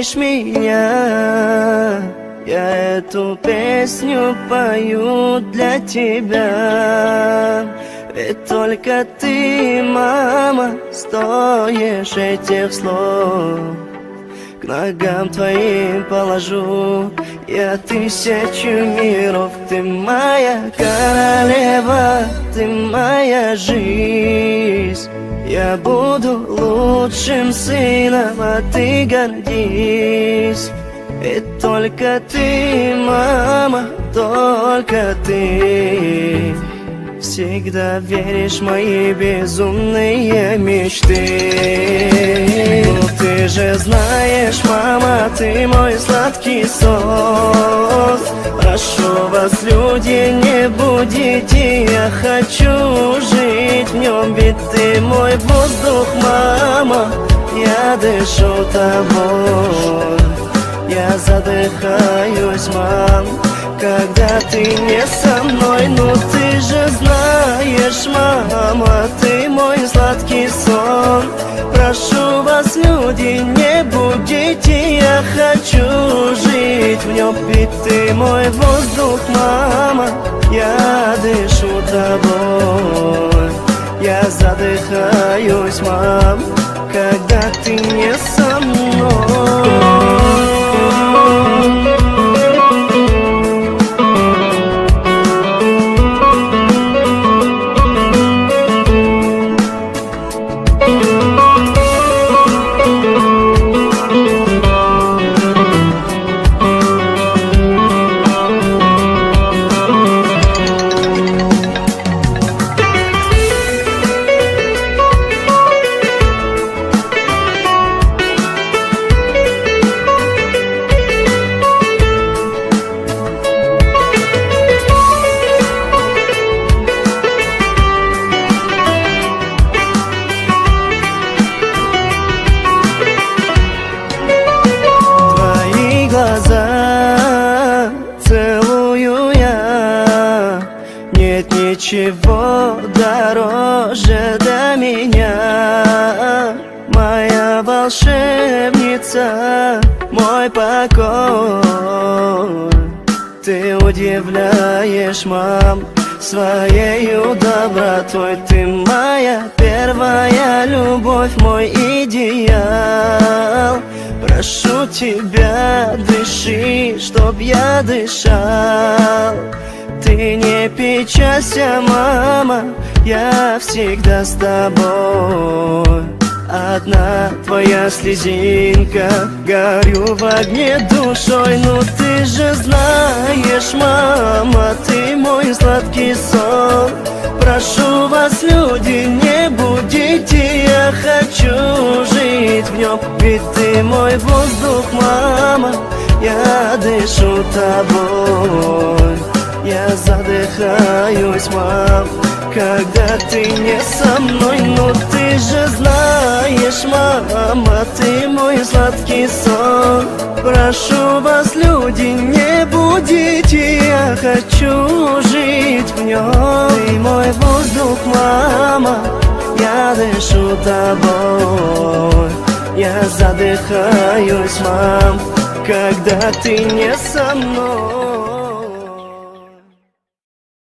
веришь меня, я эту песню пою для тебя. Ведь только ты, мама, стоишь этих слов. К ногам твоим положу я 1000 миров. Ты моя королева, ты моя жизнь. Я буду лучшим сыном, а ты гордись. И только ты, мама, только ты всегда веришь в мои безумные мечты. Ну ты же знаешь, мама, ты мой сладкий сон. Прошу вас, люди, не будите, я хочу жить в нем. Ведь ты мой воздух, мама, я дышу тобой. Я задыхаюсь, мам, когда ты не со мной. Ну ты же знаешь, мама, ты мой сладкий сон. Прошу вас, люди, не будите, я хочу жить в нем. Ведь ты мой воздух, мама, я дышу тобой. Я задыхаюсь, мам, когда ты не со мной. Глаза целую я, нет ничего дороже до меня. Моя волшебница, мой покой. Ты удивляешь, мам, своею добротой. Ты моя первая любовь, мой идеал. Прошу тебя, дыши, чтоб я дышал. Ты не печалься, мама, я всегда с тобой. Одна твоя слезинка, горю в огне душой. Ну ты же знаешь, мама, ты мой сладкий сон. Прошу вас, люди, не будите, я хочу жить в нем. Ведь ты мой воздух, мама, я дышу тобой. Я задыхаюсь, мам, когда ты не со мной. Ну ты же знаешь, мама, ты мой сладкий сон. Прошу вас, люди, не будите, я хочу жить в нем. Ты мой воздух, мама, я дышу тобой. Я задыхаюсь, мам, когда ты не со мной.